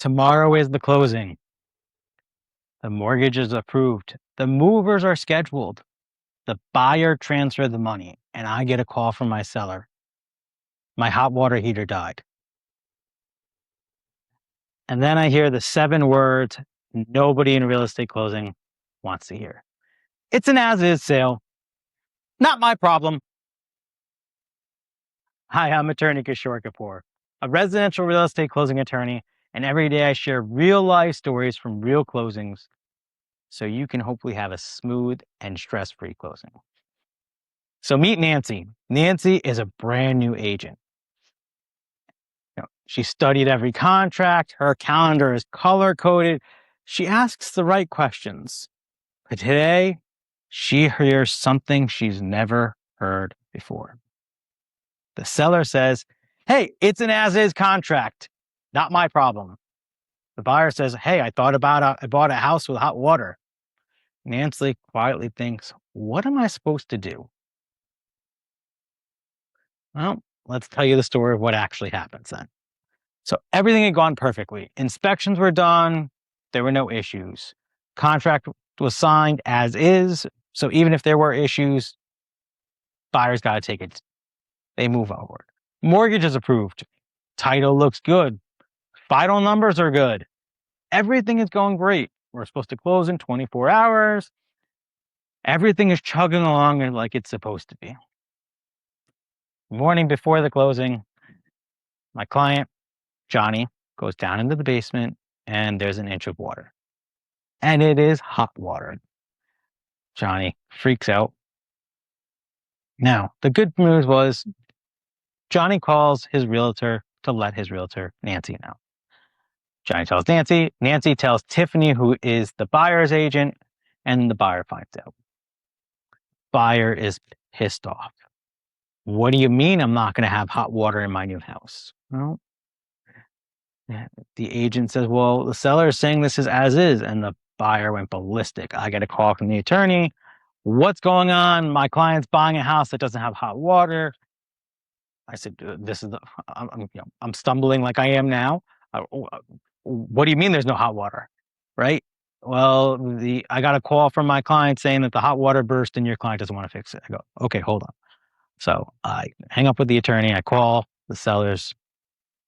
Tomorrow is the closing. The mortgage is approved. The movers are scheduled. The buyer transferred the money, and I get a call from my seller. My hot water heater died. And then I hear the 7 words nobody in real estate closing wants to hear. It's an as-is sale. Not my problem. Hi, I'm attorney Kishore Kapoor, a residential real estate closing attorney, and every day I share real-life stories from real closings so you can hopefully have a smooth and stress-free closing. So meet Nancy. Nancy is a brand new agent. She studied every contract. Her calendar is color-coded. She asks the right questions. But today, she hears something she's never heard before. The seller says, hey, it's an as-is contract. Not my problem. The buyer says, hey, I bought a house with hot water. Nancy quietly thinks, what am I supposed to do? Well, let's tell you the story of what actually happens then. So everything had gone perfectly. Inspections were done. There were no issues. Contract was signed as is. So even if there were issues, buyers got to take it. They move forward. Mortgage is approved. Title looks good. Final numbers are good. Everything is going great. We're supposed to close in 24 hours. Everything is chugging along like it's supposed to be. Morning before the closing, my client, Johnny, goes down into the basement and there's an inch of water. And it is hot water. Johnny freaks out. Now, the good news was Johnny calls his realtor to let his realtor, Nancy, know. Johnny tells Nancy. Nancy tells Tiffany, who is the buyer's agent, and the buyer finds out. Buyer is pissed off. What do you mean I'm not going to have hot water in my new house? Well, the agent says, well, the seller is saying this is as is, and the buyer went ballistic. I get a call from the attorney. What's going on? My client's buying a house that doesn't have hot water. I said, this is I'm stumbling like I am now. What do you mean there's no hot water? Right? Well, I got a call from my client saying that the hot water burst and your client doesn't want to fix it. I go, okay, hold on. So I hang up with the attorney. I call the sellers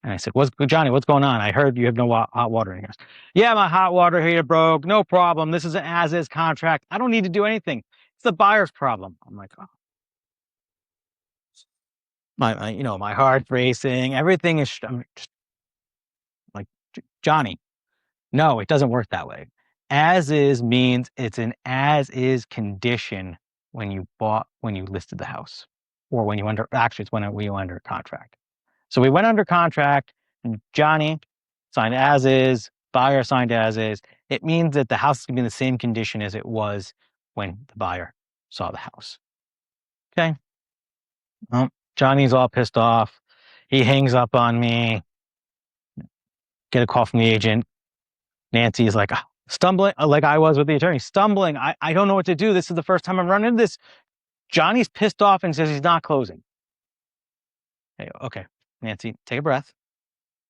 and I said, Johnny, what's going on? I heard you have no hot water in yours. Yeah, my hot water heater broke. No problem. This is an as-is contract. I don't need to do anything. It's the buyer's problem. I'm like, oh. My heart's racing. Everything is, I'm just like, Johnny, no, it doesn't work that way. As is means it's an as is condition when you listed the house, or when you it's when we went under contract. So we went under contract and Johnny signed as is, buyer signed as is. It means that the house is going to be in the same condition as it was when the buyer saw the house. Okay. Well, Johnny's all pissed off. He hangs up on me. Get a call from the agent. Nancy's like, stumbling, like I was with the attorney, stumbling. I don't know what to do. This is the first time I'm running into this. Johnny's pissed off and says he's not closing. Hey, okay, Nancy, take a breath.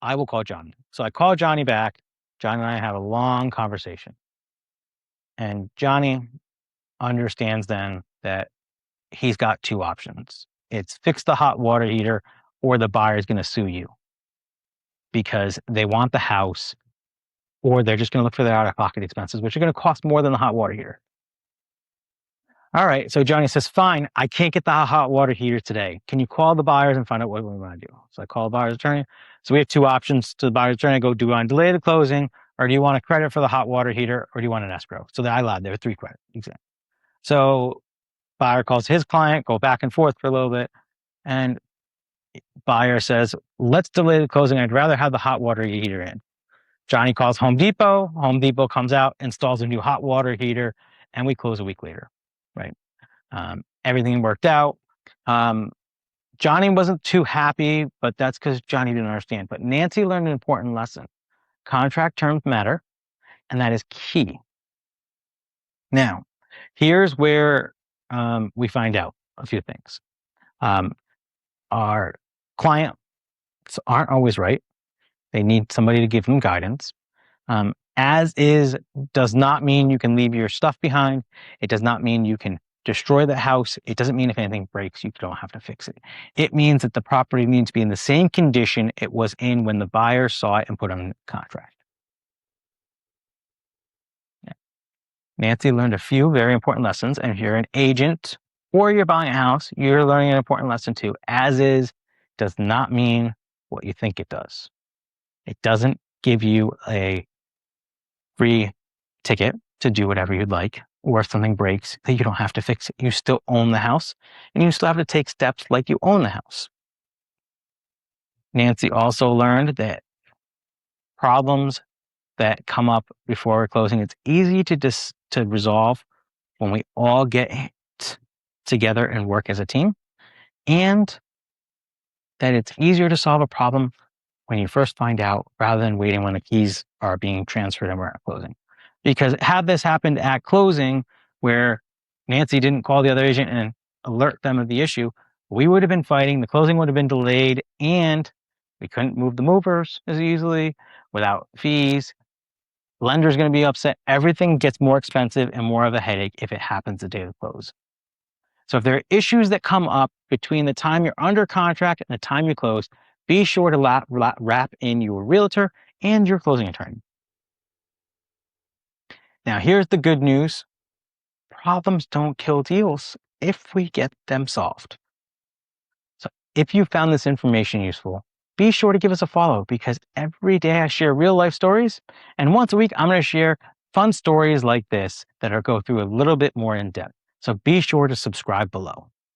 I will call Johnny. So I call Johnny back. Johnny and I have a long conversation. And Johnny understands then that he's got 2 options. It's fix the hot water heater, or the buyer is going to sue you because they want the house, or they're just going to look for their out-of-pocket expenses, which are going to cost more than the hot water heater. All right, so Johnny says, fine, I can't get the hot water heater today. Can you call the buyers and find out what we want to do? So I call the buyer's attorney. So we have 2 options to the buyer's attorney. I go, do you want to delay the closing, or do you want a credit for the hot water heater, or do you want an escrow? So I lied, there were 3 credits. So buyer calls his client, go back and forth for a little bit, and buyer says, let's delay the closing. I'd rather have the hot water heater in. Johnny calls Home Depot. Home Depot comes out, installs a new hot water heater, and we close a week later, right? Everything worked out. Johnny wasn't too happy, but that's because Johnny didn't understand. But Nancy learned an important lesson. Contract terms matter, and that is key. Now, here's where we find out a few things. Our clients aren't always right. They need somebody to give them guidance. As is does not mean you can leave your stuff behind. It does not mean you can destroy the house. It doesn't mean if anything breaks, you don't have to fix it. It means that the property needs to be in the same condition it was in when the buyer saw it and put it on contract. Nancy learned a few very important lessons, and if you're an agent or you're buying a house, you're learning an important lesson too. As is does not mean what you think it does. It doesn't give you a free ticket to do whatever you'd like, or if something breaks, that you don't have to fix it. You still own the house, and you still have to take steps like you own the house. Nancy also learned that problems that come up before closing, it's easy to resolve when we all get together and work as a team, and that it's easier to solve a problem when you first find out rather than waiting when the keys are being transferred and we're at closing. Because had this happened at closing where Nancy didn't call the other agent and alert them of the issue, we would have been fighting, the closing would have been delayed, and we couldn't move the movers as easily without fees. Lender's going to be upset. Everything gets more expensive and more of a headache if it happens the day of the close. So if there are issues that come up between the time you're under contract and the time you close, be sure to wrap in your realtor and your closing attorney. Now, here's the good news. Problems don't kill deals if we get them solved. So if you found this information useful, be sure to give us a follow, because every day I share real life stories, and once a week I'm going to share fun stories like this that are go through a little bit more in depth. So be sure to subscribe below.